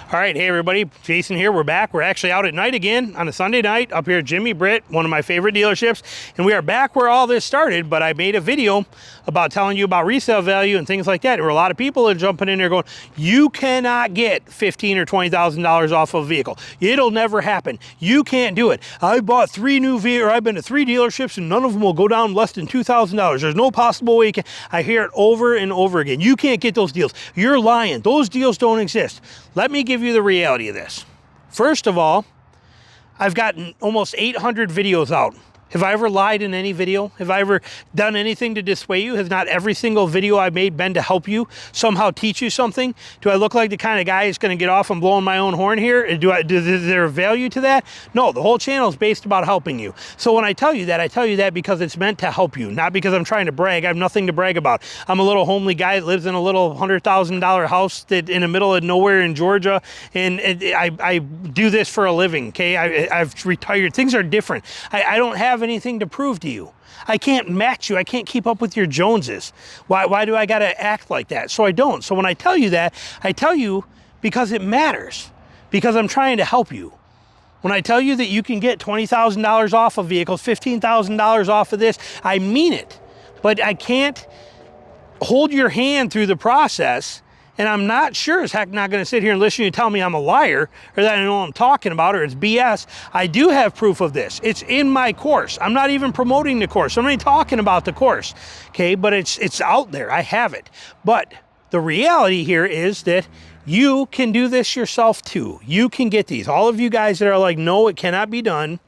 All right, hey everybody, Jason here. We're back. We're actually out at night again on a Sunday night up here at Jimmy Britt, one of my favorite dealerships. And we are back where all this started, but I made a video about telling you about resale value and things like that. There were a lot of people that are jumping in there going, you cannot get $15,000 or $20,000 off of a vehicle. It'll never happen. You can't do it. I bought three new vehicles, or I've been to 3 dealerships and none of them will go down less than $2,000. There's no possible way you can. I hear it over and over again. You can't get those deals. You're lying. Those deals don't exist. Let me give you the reality of this. First of all, I've gotten almost 800 videos out. Have I ever lied in any video? Have I ever done anything to dissuade you? Has not every single video I've made been to help you, somehow teach you something? Do I look like the kind of guy who's going to get off and blowing my own horn here? Is there a value to that? No, the whole channel is based about helping you. So when I tell you that because it's meant to help you, not because I'm trying to brag. I have nothing to brag about. I'm a little homely guy that lives in a little $100,000 house that in the middle of nowhere in Georgia, and I do this for a living, okay? I've retired. Things are different. I don't have anything to prove to you. I can't match you. I can't keep up with your Joneses. Why do I got to act like that? So I don't. So when I tell you that, I tell you because it matters, because I'm trying to help you. When I tell you that you can get $20,000 off of vehicles, $15,000 off of this, I mean it. But I can't hold your hand through the process. And I'm not sure as heck not going to sit here and listen to you tell me I'm a liar or that I know what I'm talking about or it's BS. I do have proof of this. It's in my course. I'm not even promoting the course. I'm not even talking about the course, okay? But it's out there. I have it. But the reality here is that you can do this yourself too. You can get these. All of you guys that are like, no, it cannot be done.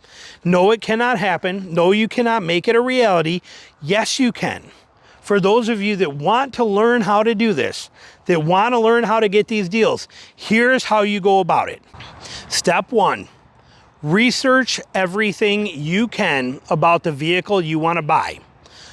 No, it cannot happen. No, you cannot make it a reality. Yes, you can. For those of you that want to learn how to do this, that want to learn how to get these deals, here's how you go about it. Step 1, research everything you can about the vehicle you want to buy.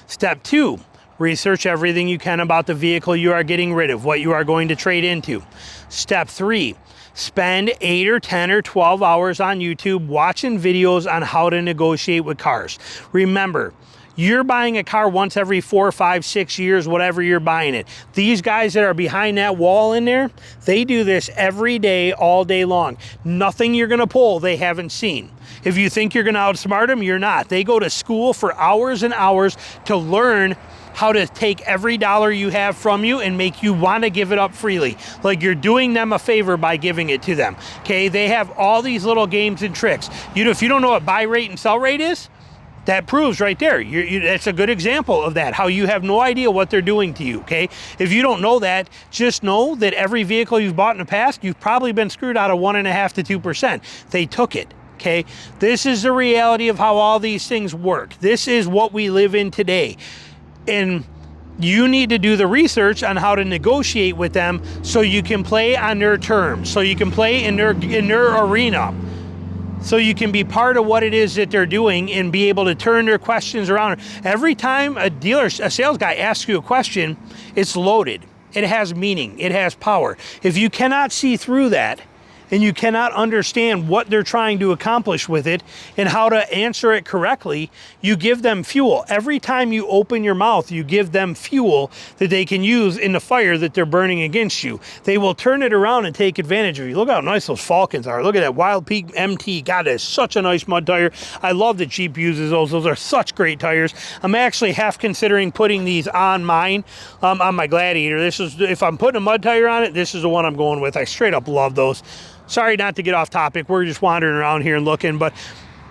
Step 2, research everything you can about the vehicle you are getting rid of, what you are going to trade into. Step 3, spend 8 or 10 or 12 hours on YouTube watching videos on how to negotiate with cars. Remember, you're buying a car once every 4, 5, 6 years, whatever you're buying it. These guys that are behind that wall in there, they do this every day, all day long. Nothing you're gonna pull they haven't seen. If you think you're gonna outsmart them, you're not. They go to school for hours and hours to learn how to take every dollar you have from you and make you want to give it up freely. Like you're doing them a favor by giving it to them, okay? They have all these little games and tricks. If you don't know what buy rate and sell rate is, that proves right there. That's a good example of that, how you have no idea what they're doing to you, okay? If you don't know that, just know that every vehicle you've bought in the past, you've probably been screwed out of 1.5% to 2%. They took it, okay? This is the reality of how all these things work. This is what we live in today. And you need to do the research on how to negotiate with them so you can play on their terms, so you can play in their arena. So you can be part of what it is that they're doing and be able to turn their questions around. Every time a sales guy asks you a question, it's loaded. It has meaning. It has power. If you cannot see through that and you cannot understand what they're trying to accomplish with it and how to answer it correctly, you give them fuel. Every time you open your mouth, you give them fuel that they can use in the fire that they're burning against you. They will turn it around and take advantage of you. Look how nice those Falcons are. Look at that Wild Peak MT. God, that is such a nice mud tire. I love that Jeep uses those. Those are such great tires. I'm actually half considering putting these on mine, on my Gladiator. This is, if I'm putting a mud tire on it, this is the one I'm going with. I straight up love those. Sorry not to get off topic. We're just wandering around here and looking, but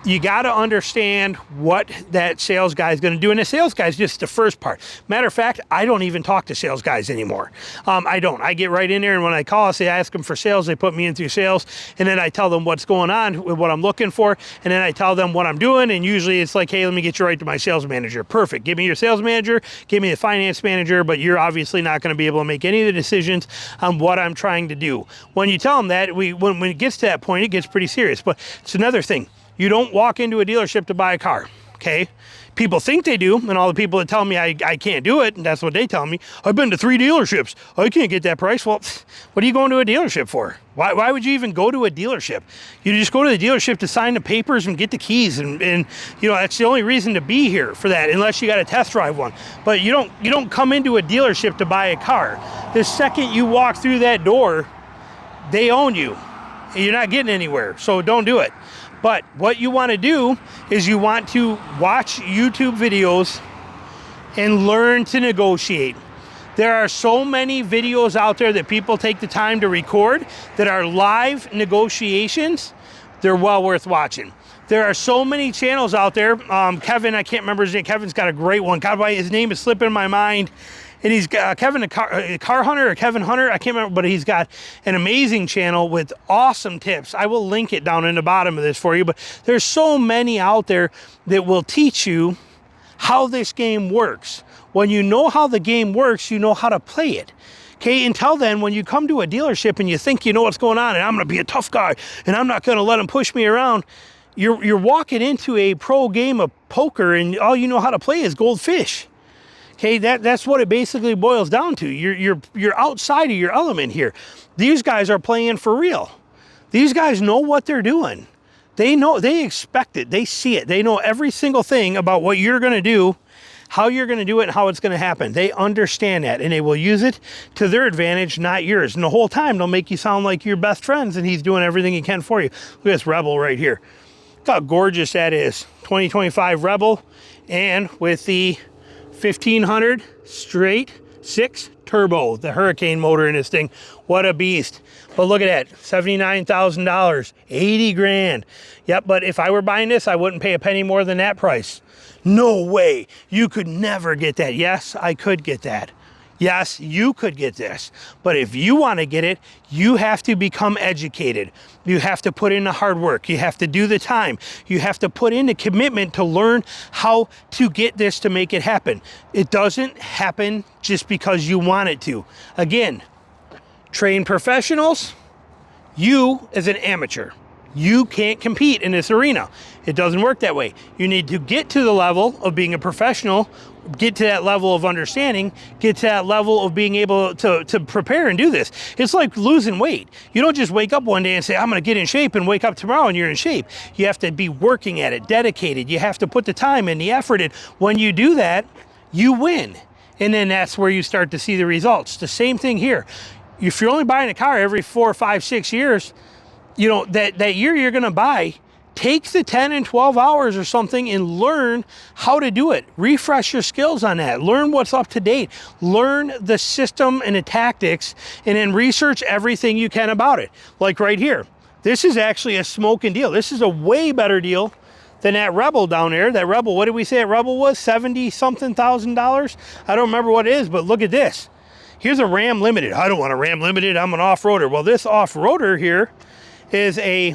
you got to understand what that sales guy is going to do. And the sales guy is just the first part. Matter of fact, I don't even talk to sales guys anymore. I don't. I get right in there, and when I call, I ask them for sales. They put me in through sales, and then I tell them what's going on, what I'm looking for, and then I tell them what I'm doing, and usually it's like, hey, let me get you right to my sales manager. Perfect. Give me your sales manager, give me the finance manager, but you're obviously not going to be able to make any of the decisions on what I'm trying to do. When you tell them that, when it gets to that point, it gets pretty serious. But it's another thing. You don't walk into a dealership to buy a car, okay? People think they do, and all the people that tell me I can't do it, and that's what they tell me. I've been to 3 dealerships. I can't get that price. Well, what are you going to a dealership for? Why would you even go to a dealership? You just go to the dealership to sign the papers and get the keys, and you know, that's the only reason to be here for that, unless you got to test drive one. But you don't come into a dealership to buy a car. The second you walk through that door, they own you. You're not getting anywhere, so don't do it. But what you want to do is you want to watch YouTube videos and learn to negotiate. There are so many videos out there that people take the time to record that are live negotiations. They're well worth watching. There are so many channels out there. Kevin, I can't remember his name. Kevin's got a great one. God, his name is slipping my mind. And he's got Kevin, a car hunter, or Kevin Hunter, I can't remember, but he's got an amazing channel with awesome tips. I will link it down in the bottom of this for you, but there's so many out there that will teach you how this game works. When you know how the game works, you know how to play it. Okay, until then, when you come to a dealership and you think you know what's going on, and I'm gonna be a tough guy, and I'm not gonna let him push me around, you're walking into a pro game of poker and all you know how to play is goldfish. Okay, that's what it basically boils down to. You're outside of your element here. These guys are playing for real. These guys know what they're doing. They know, they expect it, they see it. They know every single thing about what you're gonna do, how you're gonna do it, and how it's gonna happen. They understand that, and they will use it to their advantage, not yours. And the whole time, they'll make you sound like you're best friends, and he's doing everything he can for you. Look at this Rebel right here. Look how gorgeous that is. 2025 Rebel, and with the 1500 straight 6 turbo, the Hurricane motor in this thing. What a beast. But look at that, $79,000, 80 grand. Yep, but if I were buying this, I wouldn't pay a penny more than that price. No way, you could never get that. Yes, I could get that. Yes, you could get this, but if you want to get it, you have to become educated. You have to put in the hard work. You have to do the time. You have to put in the commitment to learn how to get this to make it happen. It doesn't happen just because you want it to. Again, trained professionals, you as an amateur, you can't compete in this arena. It doesn't work that way. You need to get to the level of being a professional, get to that level of understanding, get to that level of being able to prepare and do this. It's like losing weight. You don't just wake up one day and say, I'm gonna get in shape, and wake up tomorrow and you're in shape. You have to be working at it, dedicated. You have to put the time and the effort in. When you do that, you win. And then that's where you start to see the results. The same thing here. If you're only buying a car every 4, 5, 6 years, you know, that year you're gonna buy, take the 10 and 12 hours or something and learn how to do it. Refresh your skills on that. Learn what's up to date. Learn the system and the tactics, and then research everything you can about it. Like right here, this is actually a smoking deal. This is a way better deal than that Rebel down there. That Rebel, what did we say that Rebel was? 70-something thousand. I don't remember what it is, but look at this. Here's a Ram Limited. I don't want a Ram Limited, I'm an off-roader. Well, this off-roader here is a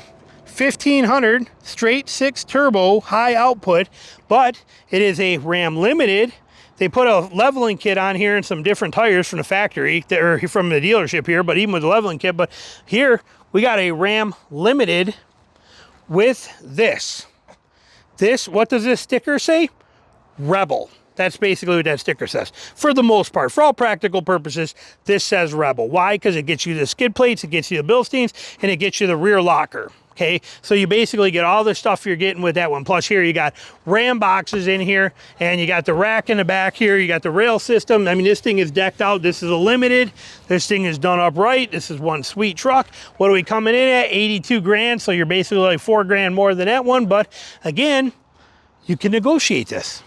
1500 straight 6 turbo high output, but it is a Ram Limited. They put a leveling kit on here and some different tires from the factory, or from the dealership here, but even with the leveling kit. But here we got a Ram Limited with this. What does this sticker say? Rebel. That's basically what that sticker says. For the most part, for all practical purposes, this says Rebel. Why? Because it gets you the skid plates, it gets you the Bilsteins, and it gets you the rear locker. Okay, so you basically get all the stuff you're getting with that one. Plus here you got Ram boxes in here, and you got the rack in the back here. You got the rail system. I mean, this thing is decked out. This is a Limited. This thing is done upright. This is one sweet truck. What are we coming in at? 82 grand. So you're basically like 4 grand more than that one. But again, you can negotiate this.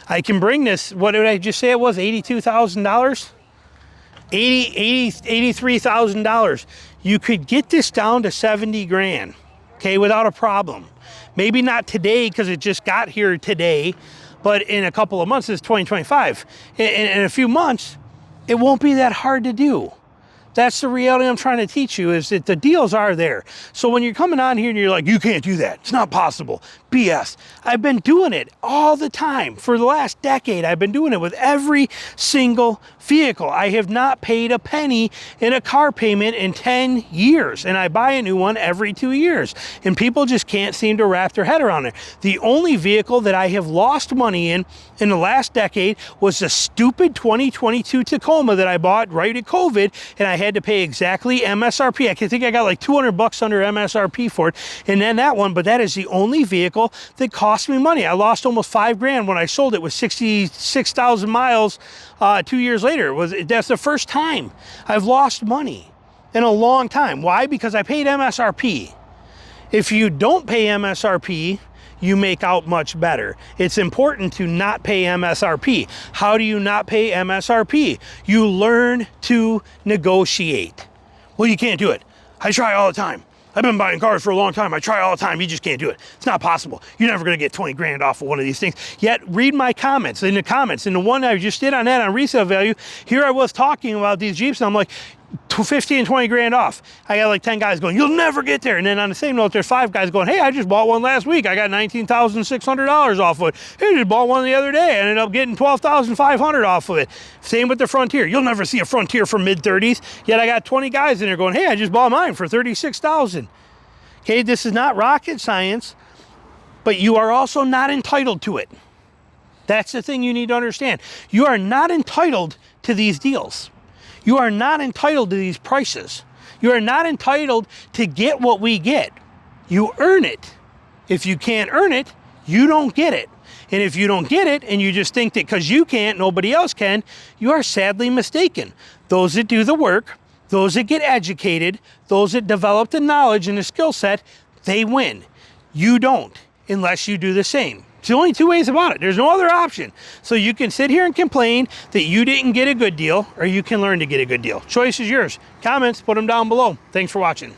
I can bring this, what did I just say it was, $82,000? $83,000. You could get this down to 70 grand, okay, without a problem. Maybe not today because it just got here today, but in a couple of months, it's 2025. In a few months, it won't be that hard to do. That's the reality I'm trying to teach you, is that the deals are there. So when you're coming on here and you're like, you can't do that, it's not possible, BS. I've been doing it all the time. For the last decade, I've been doing it with every single vehicle. I have not paid a penny in a car payment in 10 years, and I buy a new one every 2 years. And people just can't seem to wrap their head around it. The only vehicle that I have lost money in the last decade was the stupid 2022 Tacoma that I bought right at COVID, and I had to pay exactly MSRP. I think I got like 200 bucks under MSRP for it, and then that one, but that is the only vehicle that cost me money. I lost almost 5 grand when I sold it with 66,000 miles 2 years later. That's the first time I've lost money. in a long time. Why? Because I paid MSRP. If you don't pay MSRP, you make out much better. It's important to not pay MSRP. How do you not pay MSRP? You learn to negotiate. Well, you can't do it. I try all the time. I've been buying cars for a long time. I try all the time. You just can't do it. It's not possible. You're never going to get 20 grand off of one of these things. Yet read my comments. In the one I just did on that on resale value, here I was talking about these Jeeps, and I'm like, 15 and 20 grand off. I got like 10 guys going, you'll never get there. And then on the same note, there's 5 guys going, hey, I just bought one last week. I got $19,600 off of it. Hey, I just bought one the other day. I ended up getting $12,500 off of it. Same with the Frontier. You'll never see a Frontier for mid-30s. Yet I got 20 guys in there going, hey, I just bought mine for $36,000. Okay, this is not rocket science, but you are also not entitled to it. That's the thing you need to understand. You are not entitled to these deals. You are not entitled to these prices. You are not entitled to get what we get. You earn it. If you can't earn it, you don't get it. And if you don't get it and you just think that because you can't, nobody else can, you are sadly mistaken. Those that do the work, those that get educated, those that develop the knowledge and the skill set, they win. You don't, unless you do the same. It's the only 2 ways about it. There's no other option. So you can sit here and complain that you didn't get a good deal, or you can learn to get a good deal. Choice is yours. Comments, put them down below. Thanks for watching.